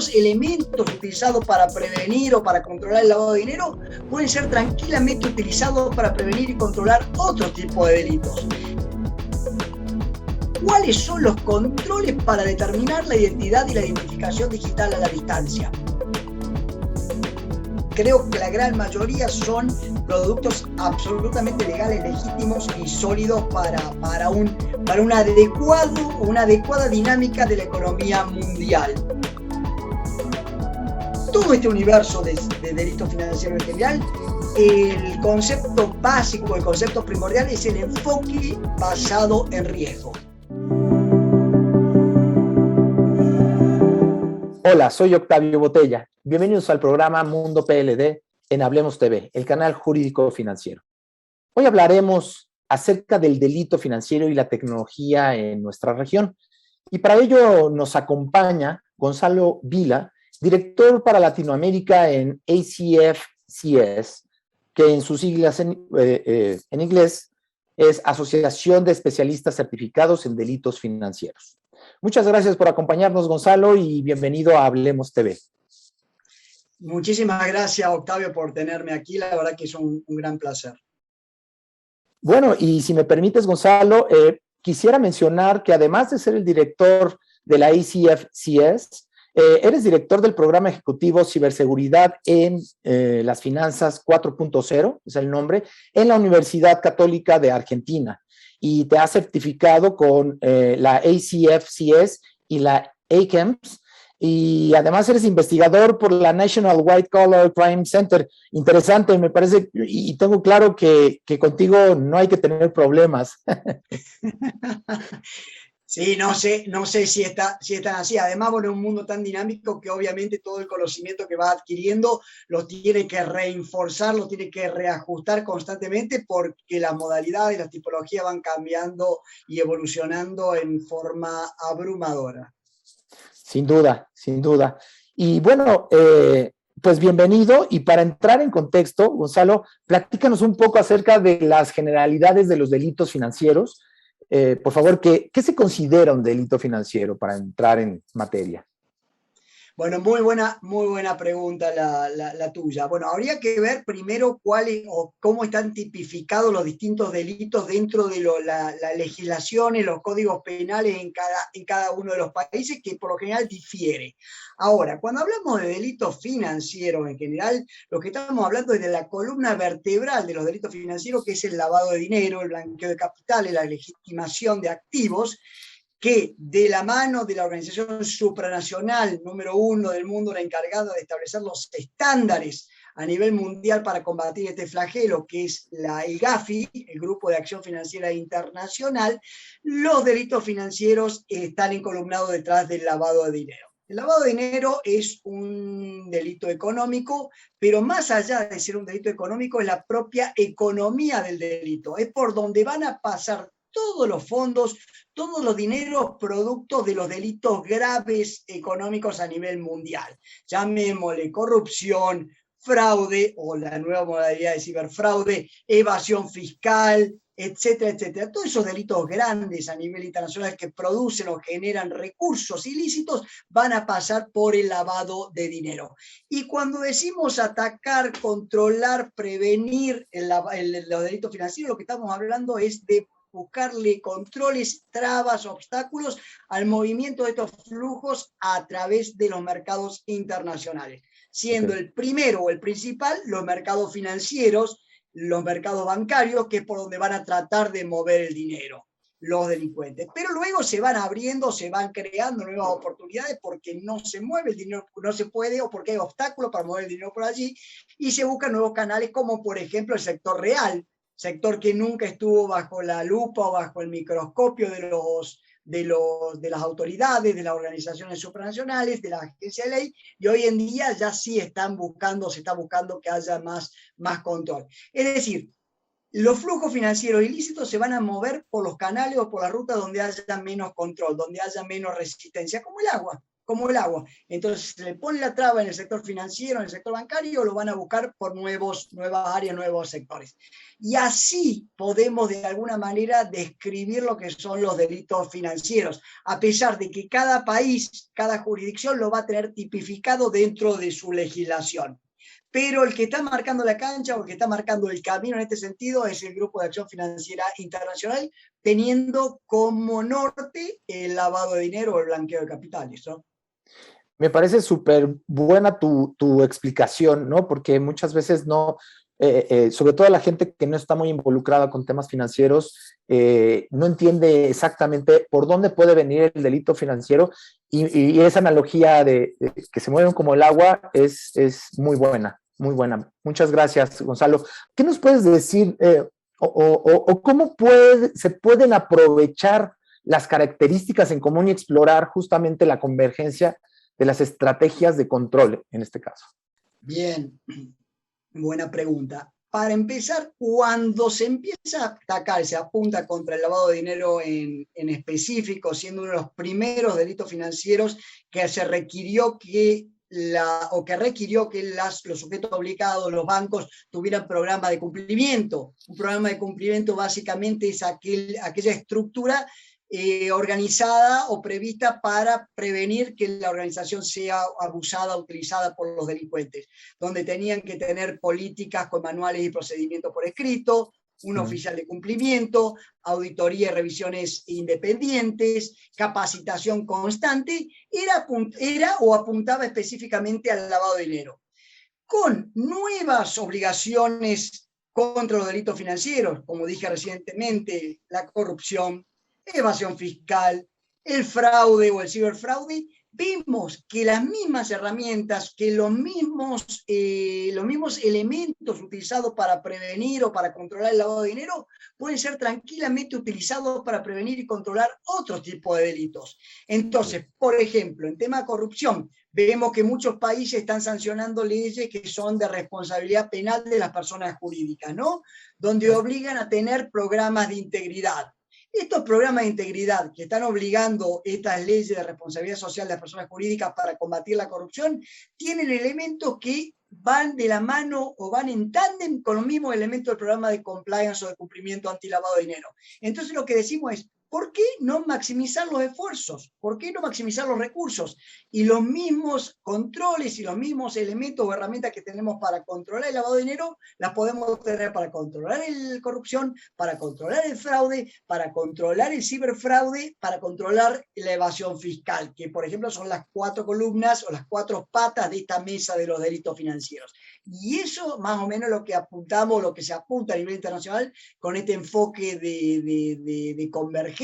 mismos elementos utilizados para prevenir o para controlar el lavado de dinero pueden ser tranquilamente utilizados para prevenir y controlar otro tipo de delitos. ¿Cuáles son los controles para determinar la identidad y la identificación digital a la distancia? Creo que la gran mayoría son productos absolutamente legales, legítimos y sólidos para una adecuada dinámica de la economía mundial. Todo este universo de delitos financieros en general, el concepto básico, el concepto primordial es el enfoque basado en riesgo. Hola, soy Octavio Botella. Bienvenidos al programa Mundo PLD en Hablemos TV, el canal jurídico financiero. Hoy hablaremos acerca del delito financiero y la tecnología en nuestra región. Y para ello nos acompaña Gonzalo Vila, director para Latinoamérica en ACF-CS, que en sus siglas en inglés es Asociación de Especialistas Certificados en Delitos Financieros. Muchas gracias por acompañarnos, Gonzalo, y bienvenido a Hablemos TV. Muchísimas gracias, Octavio, por tenerme aquí. La verdad que es un gran placer. Bueno, y si me permites, Gonzalo, quisiera mencionar que además de ser el director de la ACF-CS, eres director del programa ejecutivo Ciberseguridad en las Finanzas 4.0, es el nombre, en la Universidad Católica de Argentina. Y te has certificado con la ACF-CS y la ACAMS, y además eres investigador por la National White Collar Crime Center. Interesante, me parece, y tengo claro que contigo no hay que tener problemas. Sí, no sé si están así. Además, bueno, es un mundo tan dinámico que obviamente todo el conocimiento que va adquiriendo lo tiene que reforzar, lo tiene que reajustar constantemente porque las modalidades, las tipologías van cambiando y evolucionando en forma abrumadora. Sin duda, sin duda. Y bueno, pues bienvenido. Y para entrar en contexto, Gonzalo, platícanos un poco acerca de las generalidades de los delitos financieros. Por favor, ¿qué se considera un delito financiero para entrar en materia? Bueno, muy buena pregunta la tuya. Bueno, habría que ver primero cuáles o cómo están tipificados los distintos delitos dentro de la legislación y los códigos penales en cada uno de los países, que por lo general difiere. Ahora, cuando hablamos de delitos financieros en general, lo que estamos hablando es de la columna vertebral de los delitos financieros, que es el lavado de dinero, el blanqueo de capitales, la legitimación de activos, que de la mano de la organización supranacional número 1 del mundo, la encargada de establecer los estándares a nivel mundial para combatir este flagelo, que es el GAFI, el Grupo de Acción Financiera Internacional, los delitos financieros están encolumnados detrás del lavado de dinero. El lavado de dinero es un delito económico, pero más allá de ser un delito económico, es la propia economía del delito. Es por donde van a pasar todos los fondos, todos los dineros productos de los delitos graves económicos a nivel mundial. Llamémosle corrupción, fraude o la nueva modalidad de ciberfraude, evasión fiscal, etcétera, etcétera. Todos esos delitos grandes a nivel internacional que producen o generan recursos ilícitos van a pasar por el lavado de dinero. Y cuando decimos atacar, controlar, prevenir los delitos financieros, lo que estamos hablando es de buscarle controles, trabas, obstáculos al movimiento de estos flujos a través de los mercados internacionales, siendo el primero o el principal los mercados financieros, los mercados bancarios, que es por donde van a tratar de mover el dinero los delincuentes. Pero luego se van abriendo, se van creando nuevas oportunidades porque no se mueve el dinero, no se puede, o porque hay obstáculos para mover el dinero por allí, y se buscan nuevos canales, como por ejemplo el sector real, sector que nunca estuvo bajo la lupa o bajo el microscopio de las autoridades, de las organizaciones supranacionales, de la agencia de ley, y hoy en día ya sí se está buscando que haya más control. Es decir, los flujos financieros ilícitos se van a mover por los canales o por las rutas donde haya menos control, donde haya menos resistencia, como el agua. como el agua. Entonces se le pone la traba en el sector financiero, en el sector bancario, lo van a buscar por nuevas áreas, nuevos sectores. Y así podemos de alguna manera describir lo que son los delitos financieros, a pesar de que cada país, cada jurisdicción lo va a tener tipificado dentro de su legislación. Pero el que está marcando la cancha o el que está marcando el camino en este sentido es el Grupo de Acción Financiera Internacional, teniendo como norte el lavado de dinero o el blanqueo de capitales, ¿no? Me parece súper buena tu explicación, ¿no? Porque muchas veces no, sobre todo la gente que no está muy involucrada con temas financieros, no entiende exactamente por dónde puede venir el delito financiero y esa analogía de que se mueven como el agua es muy buena, muy buena. Muchas gracias, Gonzalo. ¿Qué nos puedes decir o cómo se pueden aprovechar las características en común y explorar justamente la convergencia de las estrategias de control en este caso? Bien, buena pregunta. Para empezar, cuando se empieza a atacar, se apunta contra el lavado de dinero en específico, siendo uno de los primeros delitos financieros que se requirió que los sujetos obligados, los bancos, tuvieran programa de cumplimiento. Un programa de cumplimiento básicamente es aquella estructura organizada o prevista para prevenir que la organización sea abusada, utilizada por los delincuentes, donde tenían que tener políticas con manuales y procedimientos por escrito, un oficial de cumplimiento, auditoría y revisiones independientes, capacitación constante, era o apuntaba específicamente al lavado de dinero. Con nuevas obligaciones contra los delitos financieros, como dije recientemente, la corrupción, evasión fiscal, el fraude o el ciberfraude, vemos que las mismas herramientas, que los mismos elementos utilizados para prevenir o para controlar el lavado de dinero pueden ser tranquilamente utilizados para prevenir y controlar otro tipo de delitos. Entonces, por ejemplo, en tema de corrupción, vemos que muchos países están sancionando leyes que son de responsabilidad penal de las personas jurídicas, ¿no? Donde obligan a tener programas de integridad. Estos programas de integridad que están obligando estas leyes de responsabilidad social de las personas jurídicas para combatir la corrupción tienen elementos que van de la mano o van en tándem con los mismos elementos del programa de compliance o de cumplimiento antilavado de dinero. Entonces lo que decimos es, ¿por qué no maximizar los esfuerzos? ¿Por qué no maximizar los recursos? Y los mismos controles y los mismos elementos o herramientas que tenemos para controlar el lavado de dinero, las podemos tener para controlar la corrupción, para controlar el fraude, para controlar el ciberfraude, para controlar la evasión fiscal, que por ejemplo son las 4 columnas o las 4 patas de esta mesa de los delitos financieros. Y eso más o menos lo que apuntamos, lo que se apunta a nivel internacional con este enfoque de convergencia,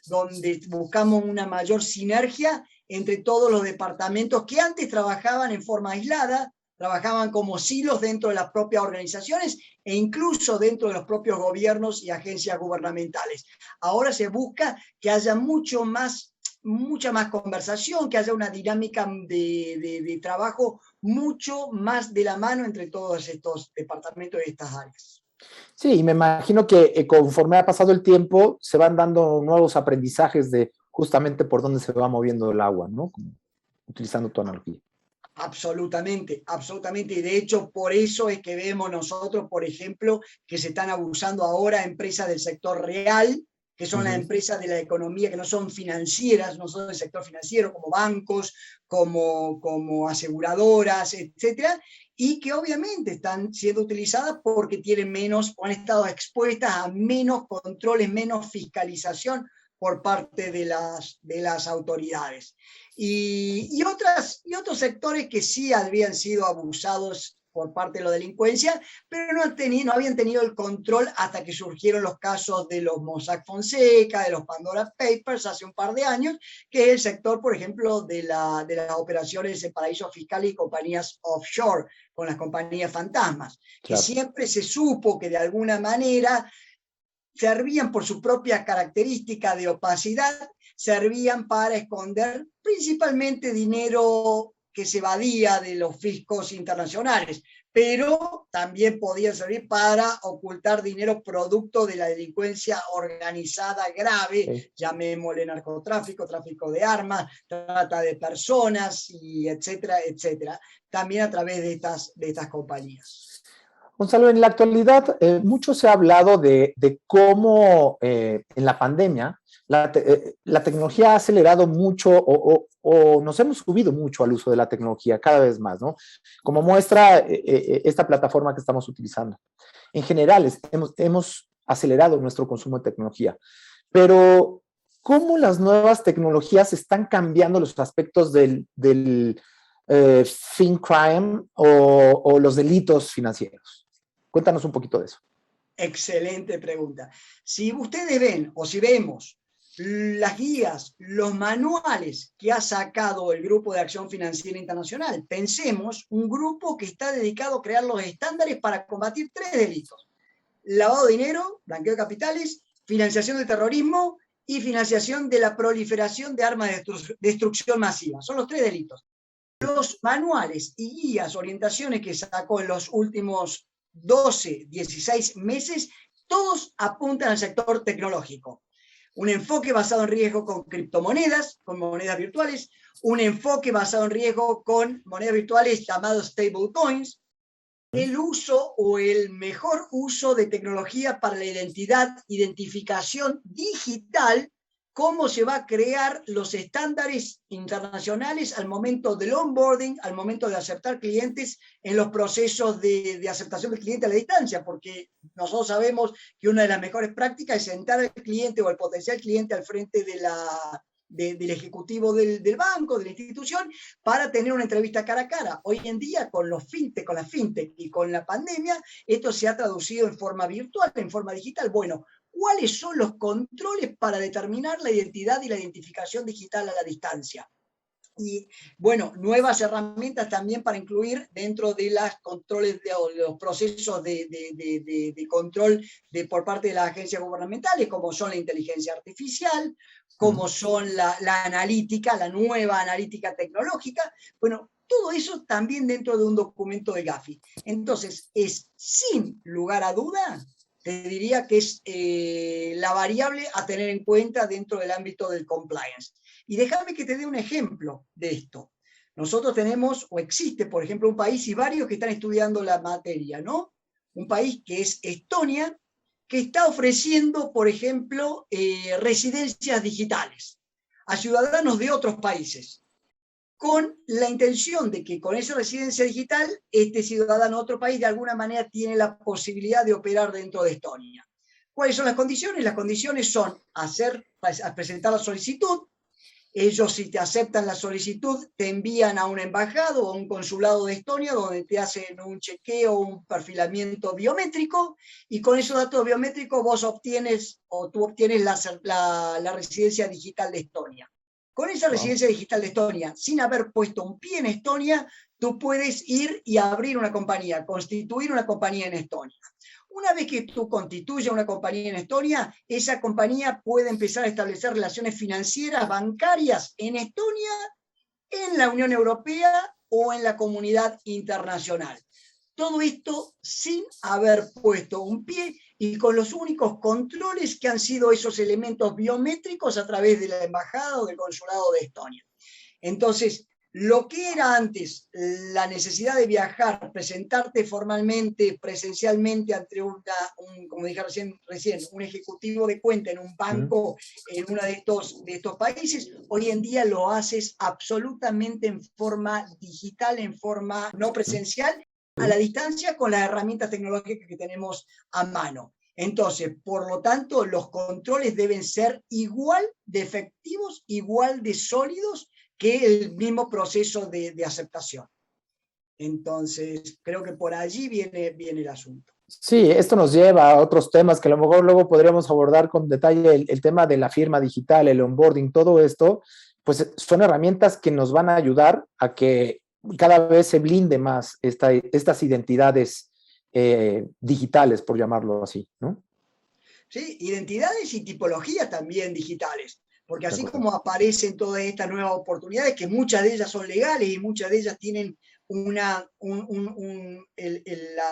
donde buscamos una mayor sinergia entre todos los departamentos que antes trabajaban en forma aislada, trabajaban como silos dentro de las propias organizaciones e incluso dentro de los propios gobiernos y agencias gubernamentales. Ahora se busca que haya mucha más conversación, que haya una dinámica de trabajo mucho más de la mano entre todos estos departamentos y estas áreas. Sí, y me imagino que conforme ha pasado el tiempo se van dando nuevos aprendizajes de justamente por dónde se va moviendo el agua, ¿no? Como utilizando tu analogía. Absolutamente, absolutamente. Y de hecho, por eso es que vemos nosotros, por ejemplo, que se están abusando ahora empresas del sector real, que son las empresas de la economía que no son financieras, no son del sector financiero, como bancos, como aseguradoras, etcétera, y que obviamente están siendo utilizadas porque tienen menos, o han estado expuestas a menos controles, menos fiscalización por parte de las autoridades. Y otros sectores que sí habían sido abusados por parte de la delincuencia, pero no habían tenido el control hasta que surgieron los casos de los Mossack Fonseca, de los Pandora Papers hace un par de años, que es el sector, por ejemplo, de las operaciones en paraísos fiscales y compañías offshore, con las compañías fantasmas, claro, que siempre se supo que de alguna manera servían por su propia característica de opacidad, servían para esconder principalmente dinero que se evadía de los fiscos internacionales, pero también podían servir para ocultar dinero producto de la delincuencia organizada grave, Sí. llamémosle narcotráfico, tráfico de armas, trata de personas, y etcétera, etcétera, también a través de estas compañías. Gonzalo, en la actualidad mucho se ha hablado de cómo en la pandemia la tecnología ha acelerado mucho o nos hemos subido mucho al uso de la tecnología cada vez más, ¿no? Como muestra esta plataforma que estamos utilizando. En general, hemos acelerado nuestro consumo de tecnología, pero ¿cómo las nuevas tecnologías están cambiando los aspectos del fin crime o los delitos financieros? Cuéntanos un poquito de eso. Excelente pregunta. Si ustedes ven o si vemos las guías, los manuales que ha sacado el Grupo de Acción Financiera Internacional, pensemos un grupo que está dedicado a crear los estándares para combatir 3 delitos: lavado de dinero, blanqueo de capitales, financiación del terrorismo y financiación de la proliferación de armas de destrucción masiva. Son los 3 delitos. Los manuales y guías, orientaciones que sacó en los últimos 12, 16 meses, todos apuntan al sector tecnológico. Un enfoque basado en riesgo con criptomonedas, con monedas virtuales, un enfoque basado en riesgo con monedas virtuales llamados stablecoins, el uso o el mejor uso de tecnología para la identificación digital, cómo se va a crear los estándares internacionales al momento del onboarding, al momento de aceptar clientes en los procesos de aceptación del cliente a la distancia, porque nosotros sabemos que una de las mejores prácticas es sentar al cliente o al potencial cliente al frente del ejecutivo del banco, de la institución, para tener una entrevista cara a cara. Hoy en día, con la fintech y con la pandemia, esto se ha traducido en forma virtual, en forma digital. Bueno, ¿cuáles son los controles para determinar la identidad y la identificación digital a la distancia? Y bueno, nuevas herramientas también para incluir dentro de los controles los procesos de control por parte de las agencias gubernamentales, como son la inteligencia artificial, como son la analítica, la nueva analítica tecnológica. Bueno, todo eso también dentro de un documento de Gafi. Entonces, es sin lugar a duda, te diría que es la variable a tener en cuenta dentro del ámbito del compliance. Y déjame que te dé un ejemplo de esto. Nosotros tenemos, o existe, por ejemplo, un país y varios que están estudiando la materia, ¿no? Un país que es Estonia, que está ofreciendo, por ejemplo, residencias digitales a ciudadanos de otros países, con la intención de que con esa residencia digital, este ciudadano de otro país de alguna manera tiene la posibilidad de operar dentro de Estonia. ¿Cuáles son las condiciones? Las condiciones son presentar la solicitud. Ellos, si te aceptan la solicitud, te envían a un embajado o a un consulado de Estonia, donde te hacen un chequeo, un perfilamiento biométrico, y con esos datos biométricos vos obtienes, o tú obtienes la residencia digital de Estonia. Con esa residencia digital de Estonia, sin haber puesto un pie en Estonia, tú puedes ir y abrir una compañía, constituir una compañía en Estonia. Una vez que tú constituyas una compañía en Estonia, esa compañía puede empezar a establecer relaciones financieras, bancarias en Estonia, en la Unión Europea o en la comunidad internacional. Todo esto sin haber puesto un pie y con los únicos controles que han sido esos elementos biométricos a través de la embajada o del consulado de Estonia. Entonces, lo que era antes la necesidad de viajar, presentarte formalmente, presencialmente ante como dije recién, un ejecutivo de cuenta en un banco, en uno de estos países, hoy en día lo haces absolutamente en forma digital, en forma no presencial, a la distancia, con las herramientas tecnológicas que tenemos a mano. Entonces, por lo tanto, los controles deben ser igual de efectivos, igual de sólidos que el mismo proceso de aceptación. Entonces, creo que por allí viene el asunto. Sí, esto nos lleva a otros temas que a lo mejor luego podríamos abordar con detalle, el tema de la firma digital, el onboarding, todo esto, pues son herramientas que nos van a ayudar a que cada vez se blinde más estas identidades digitales, por llamarlo así, ¿no? Sí, identidades y tipologías también digitales. porque así como aparecen todas estas nuevas oportunidades, que muchas de ellas son legales y muchas de ellas tienen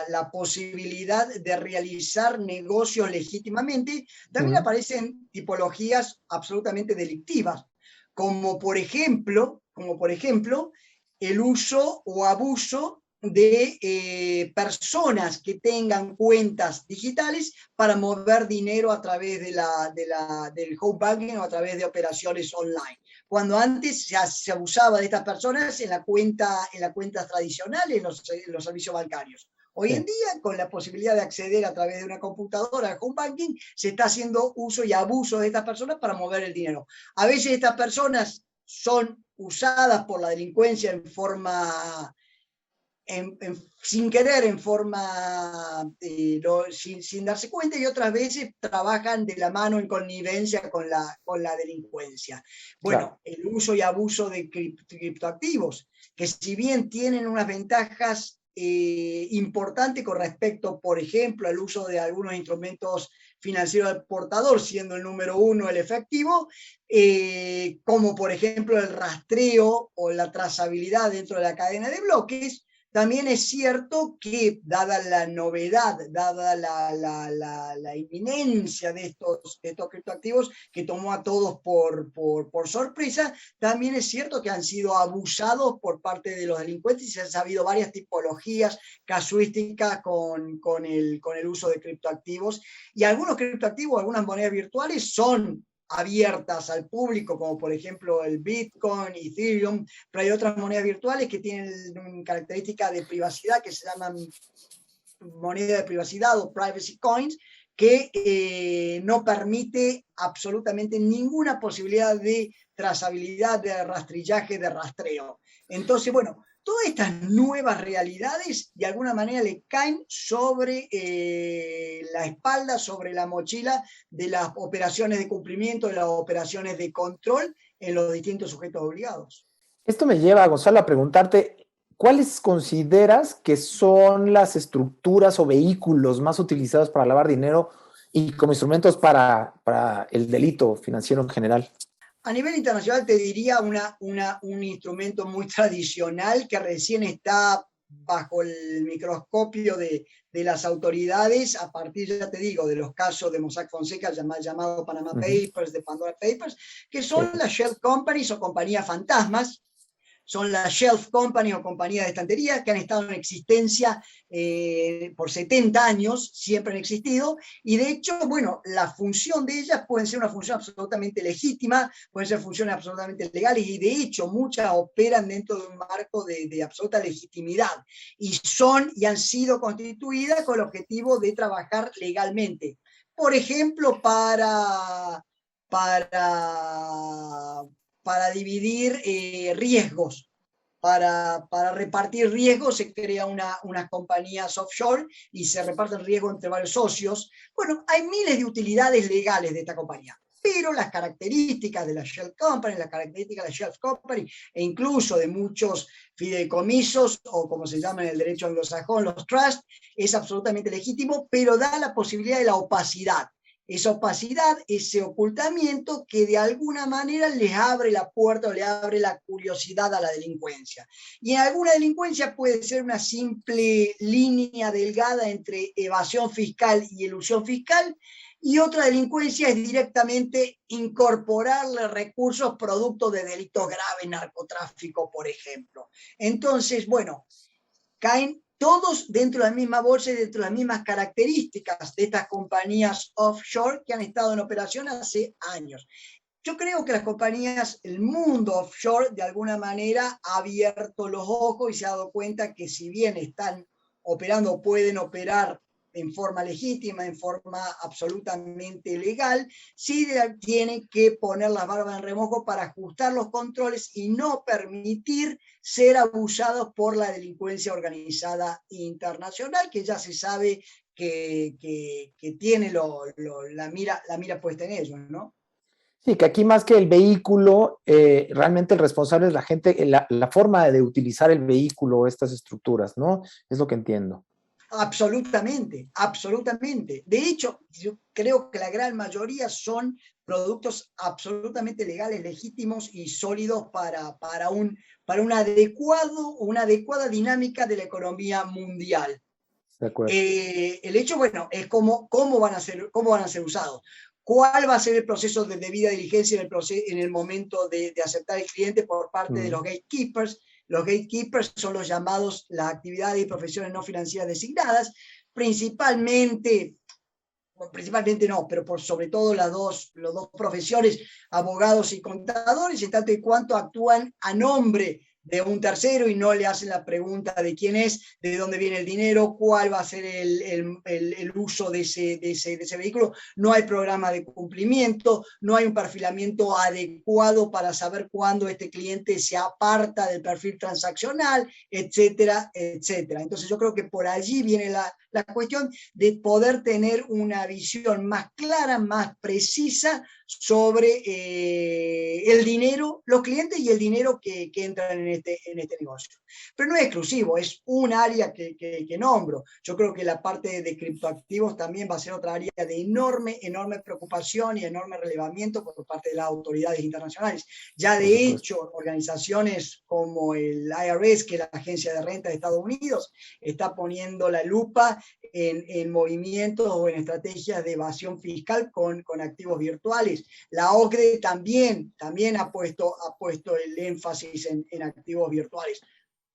la posibilidad de realizar negocios legítimamente, también aparecen tipologías absolutamente delictivas, como por ejemplo, el uso o abuso de personas que tengan cuentas digitales para mover dinero a través del home banking o a través de operaciones online. Cuando antes se abusaba de estas personas en la cuenta tradicional, en los servicios bancarios. Hoy en día, con la posibilidad de acceder a través de una computadora al home banking, se está haciendo uso y abuso de estas personas para mover el dinero. A veces estas personas son usadas por la delincuencia en forma sin querer, en forma sin darse cuenta, y otras veces trabajan de la mano en connivencia con la delincuencia. Bueno, el uso y abuso de criptoactivos, que si bien tienen unas ventajas importantes con respecto, por ejemplo, al uso de algunos instrumentos financieros del portador, siendo el número uno el efectivo, como por ejemplo el rastreo o la trazabilidad dentro de la cadena de bloques. También es cierto que, dada la novedad, dada la inminencia de estos criptoactivos que tomó a todos por sorpresa, también es cierto que han sido abusados por parte de los delincuentes y se han sabido varias tipologías casuísticas con el uso de criptoactivos. Y algunos criptoactivos, algunas monedas virtuales son abiertas al público, como por ejemplo el Bitcoin, Ethereum, pero hay otras monedas virtuales que tienen una característica de privacidad que se llaman moneda de privacidad o privacy coins, que no permite absolutamente ninguna posibilidad de trazabilidad, de rastrillaje, de rastreo. Entonces, bueno, todas estas nuevas realidades de alguna manera le caen sobre la espalda, sobre la mochila de las operaciones de cumplimiento, de las operaciones de control en los distintos sujetos obligados. Esto me lleva, Gonzalo, a preguntarte, ¿cuáles consideras que son las estructuras o vehículos más utilizados para lavar dinero y como instrumentos para el delito financiero en general? A nivel internacional te diría un instrumento muy tradicional que recién está bajo el microscopio de las autoridades a partir, ya te digo, de los casos de Mossack Fonseca, llamado Panama Papers, de Pandora Papers, que son las shell companies o compañías fantasmas. Son las shelf companies o compañías de estantería que han estado en existencia por 70 años, siempre han existido, y de hecho, bueno, la función de ellas puede ser una función absolutamente legítima, pueden ser funciones absolutamente legales, y de hecho muchas operan dentro de un marco de absoluta legitimidad, y han sido constituidas con el objetivo de trabajar legalmente. Por ejemplo, para dividir riesgos. Para repartir riesgos se crea unas compañías offshore y se reparte el riesgo entre varios socios. Bueno, hay miles de utilidades legales de esta compañía, pero las características de la Shell Company, las características de la Shell Company e incluso de muchos fideicomisos, o como se llama en el derecho anglosajón, los trusts, es absolutamente legítimo, pero da la posibilidad de la opacidad. Esa opacidad, ese ocultamiento que de alguna manera les abre la puerta o le abre la curiosidad a la delincuencia. Y en alguna delincuencia puede ser una simple línea delgada entre evasión fiscal y elusión fiscal, y otra delincuencia es directamente incorporarle recursos producto de delitos graves, narcotráfico, por ejemplo. Entonces, bueno, caen todos dentro de la misma bolsa y dentro de las mismas características de estas compañías offshore que han estado en operación hace años. Yo creo que las compañías, el mundo offshore, de alguna manera ha abierto los ojos y se ha dado cuenta que si bien están operando, pueden operar en forma legítima, en forma absolutamente legal, sí tienen que poner las barbas en remojo para ajustar los controles y no permitir ser abusados por la delincuencia organizada internacional, que ya se sabe que tiene la mira puesta en ellos, ¿no? Sí, que aquí más que el vehículo, realmente el responsable es la gente, la forma de utilizar el vehículo, estas estructuras, ¿no? Es lo que entiendo. Absolutamente, absolutamente. De hecho, yo creo que la gran mayoría son productos absolutamente legales, legítimos y sólidos para una adecuada dinámica de la economía mundial. De acuerdo. El hecho, bueno, es cómo van a ser usados. ¿Cuál va a ser el proceso de debida diligencia en el momento de aceptar el cliente por parte de los gatekeepers? Los gatekeepers son los llamados las actividades y profesiones no financieras designadas, principalmente no, pero sobre todo las dos profesiones, abogados y contadores, en tanto y cuanto actúan a nombre de un tercero y no le hacen la pregunta de quién es, de dónde viene el dinero, cuál va a ser el uso de ese vehículo. No hay programa de cumplimiento, no hay un perfilamiento adecuado para saber cuándo este cliente se aparta del perfil transaccional, etcétera, etcétera. Entonces yo creo que por allí viene la cuestión de poder tener una visión más clara, más precisa sobre el dinero, los clientes y el dinero que entran en este negocio. Pero no es exclusivo, es un área que nombro. Yo creo que la parte de criptoactivos también va a ser otra área de enorme preocupación y enorme relevamiento por parte de las autoridades internacionales. Ya de hecho, organizaciones como el IRS, que es la Agencia de Renta de Estados Unidos, está poniendo la lupa en movimientos o en estrategias de evasión fiscal con activos virtuales. La OCDE también ha puesto el énfasis en activos virtuales,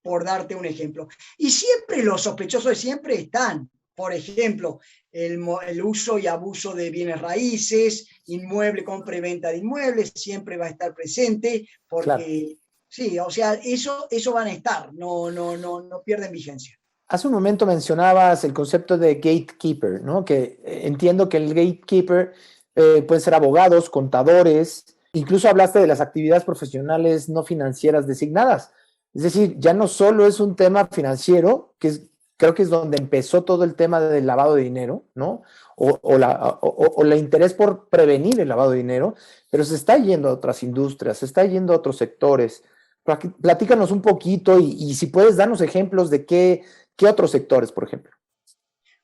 por darte un ejemplo. Y siempre los sospechosos siempre están. Por ejemplo, el uso y abuso de bienes raíces, inmueble, compra y venta de inmuebles, siempre va a estar presente porque, claro. Sí, o sea, eso van a estar, no pierden vigencia. Hace un momento mencionabas el concepto de gatekeeper, ¿no? Que entiendo que el gatekeeper pueden ser abogados, contadores, incluso hablaste de las actividades profesionales no financieras designadas. Es decir, ya no solo es un tema financiero, creo que es donde empezó todo el tema del lavado de dinero, ¿no? O el interés por prevenir el lavado de dinero, pero se está yendo a otras industrias, se está yendo a otros sectores. Platícanos un poquito y si puedes darnos ejemplos de qué otros sectores, por ejemplo.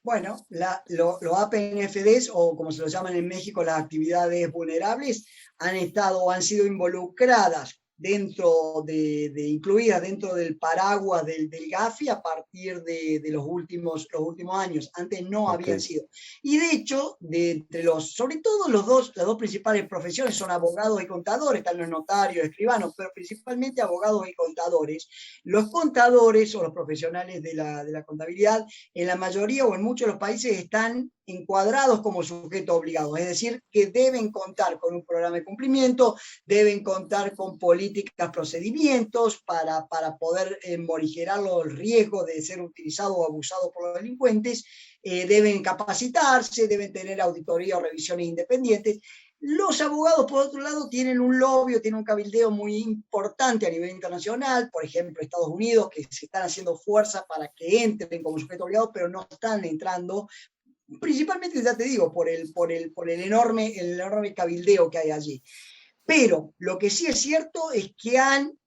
Bueno, los APNFDs, o como se los llaman en México, las actividades vulnerables, han sido involucradas incluidas dentro del paraguas del GAFI a partir de los últimos años. Antes no habían sido. Y de hecho, sobre todo las dos principales profesiones son abogados y contadores, están los notarios, escribanos, pero principalmente abogados y contadores. Los contadores o los profesionales de la contabilidad, en la mayoría o en muchos de los países están encuadrados como sujetos obligados, es decir, que deben contar con un programa de cumplimiento, deben contar con políticas, procedimientos para poder morigerar los riesgos de ser utilizados o abusados por los delincuentes, deben capacitarse, deben tener auditoría o revisiones independientes. Los abogados, por otro lado, tienen un lobby, tienen un cabildeo muy importante a nivel internacional, por ejemplo, Estados Unidos, que se están haciendo fuerza para que entren como sujetos obligados, pero no están entrando, principalmente, ya te digo, por el enorme cabildeo que hay allí. Pero lo que sí es cierto es que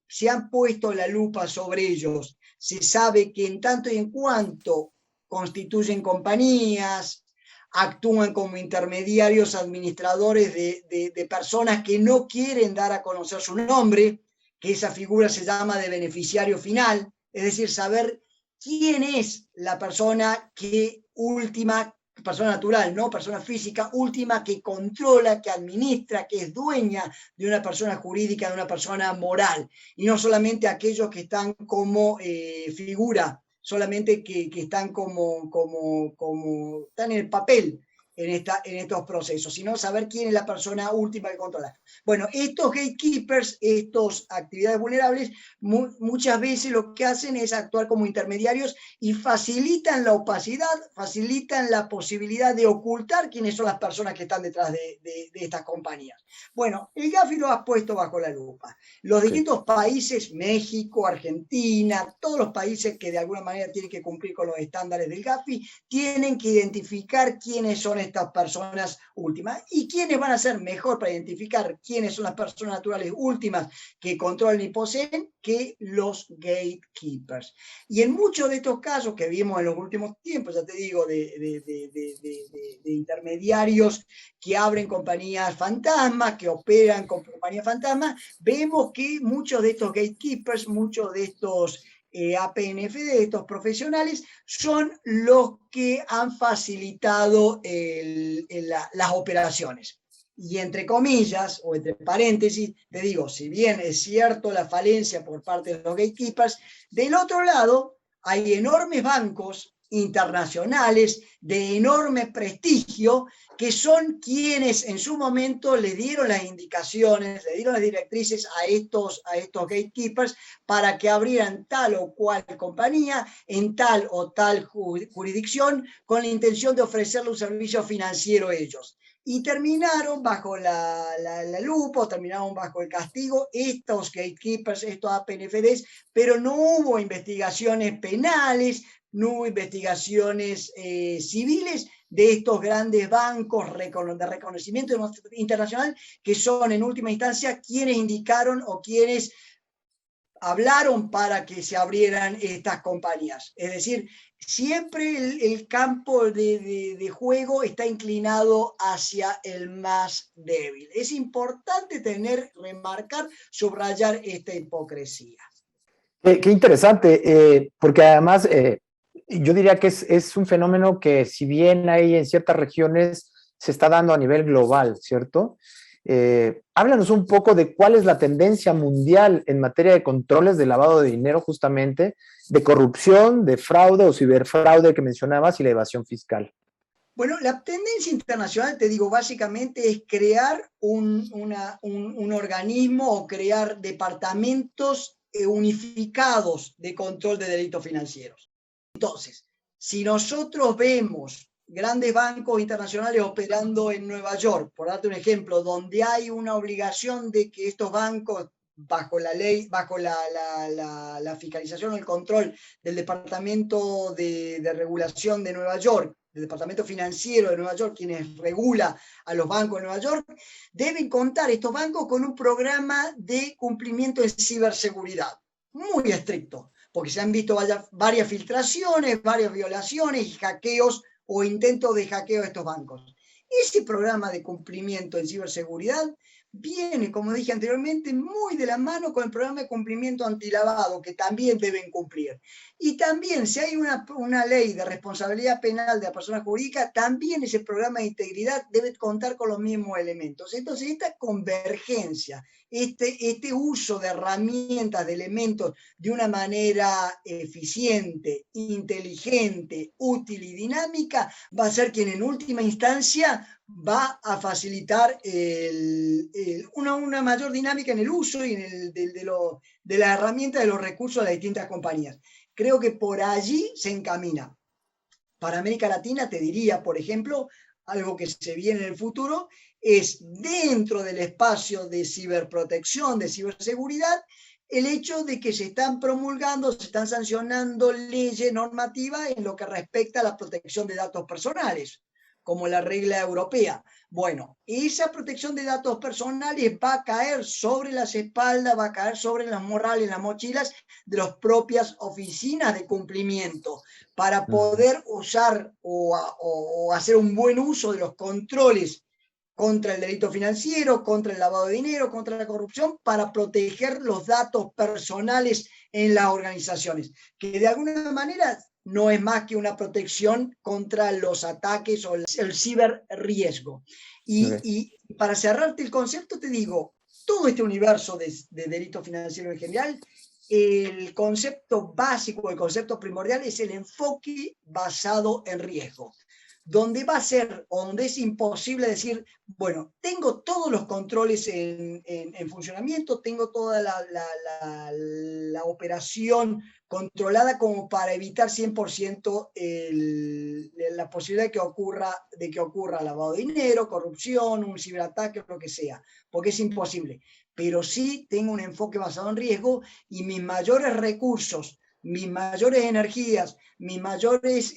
se han puesto la lupa sobre ellos. Se sabe que en tanto y en cuanto constituyen compañías, actúan como intermediarios administradores de personas que no quieren dar a conocer su nombre, que esa figura se llama de beneficiario final, es decir, saber quién es la persona persona natural, ¿no? Persona física última que controla, que administra, que es dueña de una persona jurídica, de una persona moral, y no solamente aquellos que están como figura, solamente que están están en el papel en estos procesos, sino saber quién es la persona última que controla. Bueno, estos gatekeepers, estas actividades vulnerables, muchas veces lo que hacen es actuar como intermediarios y facilitan la opacidad, facilitan la posibilidad de ocultar quiénes son las personas que están detrás de estas compañías. Bueno, el GAFI lo ha puesto bajo la lupa. Los distintos países, México, Argentina, todos los países que de alguna manera tienen que cumplir con los estándares del GAFI, tienen que identificar quiénes son estas personas últimas. ¿Y quiénes van a ser mejor para identificar quiénes son las personas naturales últimas que controlan y poseen que los gatekeepers? Y en muchos de estos casos que vimos en los últimos tiempos, ya te digo, de intermediarios que abren compañías fantasmas, que operan con compañías fantasmas, vemos que muchos de estos gatekeepers, muchos de estos APNF, de estos profesionales, son los que han facilitado las operaciones. Y entre comillas, o entre paréntesis, te digo, si bien es cierto la falencia por parte de los gatekeepers, del otro lado hay enormes bancos internacionales de enorme prestigio que son quienes en su momento le dieron las indicaciones, le dieron las directrices a estos gatekeepers para que abrieran tal o cual compañía en tal o tal jurisdicción con la intención de ofrecerle un servicio financiero a ellos. Y terminaron bajo la lupa, terminaron bajo el castigo estos gatekeepers, estos APNFDs, pero no hubo investigaciones penales, no hubo investigaciones civiles de estos grandes bancos de reconocimiento internacional que son en última instancia quienes indicaron o quienes hablaron para que se abrieran estas compañías. Es decir, siempre el campo de juego está inclinado hacia el más débil. Es importante remarcar, subrayar esta hipocresía. Qué interesante, porque además yo diría que es un fenómeno que si bien hay en ciertas regiones, se está dando a nivel global, ¿cierto? Háblanos un poco de cuál es la tendencia mundial en materia de controles de lavado de dinero, justamente, de corrupción, de fraude o ciberfraude que mencionabas y la evasión fiscal. Bueno, la tendencia internacional, te digo, básicamente es crear un organismo o crear departamentos unificados de control de delitos financieros. Entonces, si nosotros vemos grandes bancos internacionales operando en Nueva York, por darte un ejemplo, donde hay una obligación de que estos bancos, bajo la ley, bajo la fiscalización o el control del Departamento de Regulación de Nueva York, del Departamento Financiero de Nueva York, quienes regula a los bancos de Nueva York, deben contar estos bancos con un programa de cumplimiento en ciberseguridad muy estricto, porque se han visto varias filtraciones, varias violaciones y hackeos o intentos de hackeo de estos bancos. Ese programa de cumplimiento en ciberseguridad viene, como dije anteriormente, muy de la mano con el programa de cumplimiento antilavado, que también deben cumplir. Y también, si hay una ley de responsabilidad penal de la persona jurídica, también ese programa de integridad debe contar con los mismos elementos. Entonces, esta convergencia, este uso de herramientas, de elementos de una manera eficiente, inteligente, útil y dinámica, va a ser quien en última instancia va a facilitar una mayor dinámica en el uso y de la herramienta de los recursos de las distintas compañías. Creo que por allí se encamina. Para América Latina te diría, por ejemplo, algo que se viene en el futuro, es dentro del espacio de ciberprotección, de ciberseguridad, el hecho de que se están promulgando, se están sancionando leyes normativas en lo que respecta a la protección de datos personales, como la regla europea. Bueno, esa protección de datos personales va a caer sobre las espaldas, va a caer sobre las morrales, las mochilas de las propias oficinas de cumplimiento, para poder usar o hacer un buen uso de los controles contra el delito financiero, contra el lavado de dinero, contra la corrupción, para proteger los datos personales en las organizaciones, que de alguna manera no es más que una protección contra los ataques o el ciberriesgo. Y para cerrarte el concepto, te digo, todo este universo de delito financiero en general, el concepto básico, el concepto primordial es el enfoque basado en riesgo, donde va a ser, donde es imposible decir, bueno, tengo todos los controles en funcionamiento, tengo toda la operación controlada como para evitar 100% la posibilidad de que ocurra lavado de dinero, corrupción, un ciberataque, lo que sea, porque es imposible. Pero sí tengo un enfoque basado en riesgo y mis mayores recursos mis mayores energías, mis mayores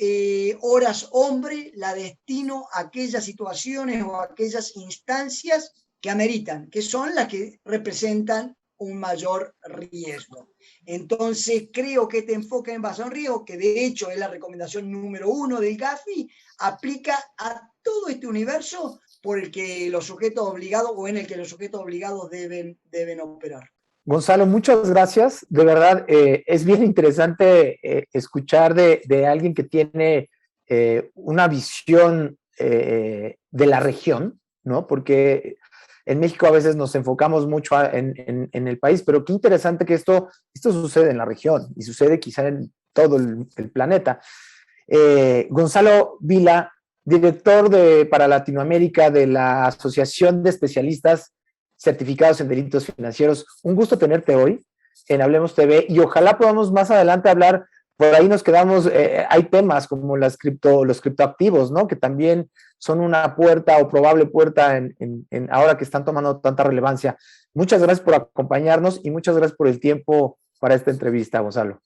horas hombre, la destino a aquellas situaciones o a aquellas instancias que ameritan, que son las que representan un mayor riesgo. Entonces, creo que este enfoque en base a un riesgo, que de hecho es la recomendación número 1 del GAFI, aplica a todo este universo por el que los sujetos obligados o en el que los sujetos obligados deben operar. Gonzalo, muchas gracias. De verdad, es bien interesante escuchar de alguien que tiene una visión de la región, ¿no? Porque en México a veces nos enfocamos mucho en el país, pero qué interesante que esto sucede en la región y sucede quizá en todo el planeta. Gonzalo Vila, director para Latinoamérica de la Asociación de Especialistas Certificados en Delitos Financieros. Un gusto tenerte hoy en Hablemos TV y ojalá podamos más adelante hablar, por ahí nos quedamos, hay temas como los criptoactivos, ¿no? Que también son una puerta o probable puerta ahora que están tomando tanta relevancia. Muchas gracias por acompañarnos y muchas gracias por el tiempo para esta entrevista, Gonzalo.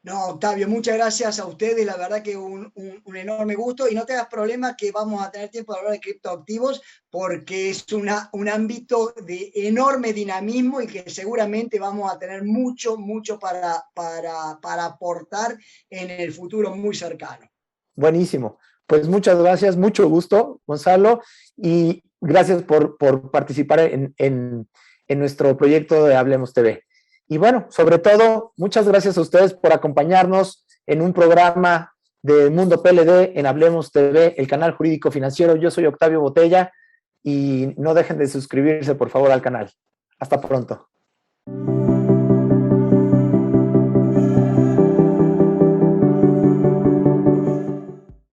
No, Octavio, muchas gracias a ustedes, la verdad que un enorme gusto y no te hagas problema que vamos a tener tiempo de hablar de criptoactivos porque es un ámbito de enorme dinamismo y que seguramente vamos a tener mucho para aportar en el futuro muy cercano. Buenísimo, pues muchas gracias, mucho gusto, Gonzalo, y gracias por participar en nuestro proyecto de Hablemos TV. Y bueno, sobre todo, muchas gracias a ustedes por acompañarnos en un programa de Mundo PLD en Hablemos TV, el canal jurídico financiero. Yo soy Octavio Botella y no dejen de suscribirse, por favor, al canal. Hasta pronto.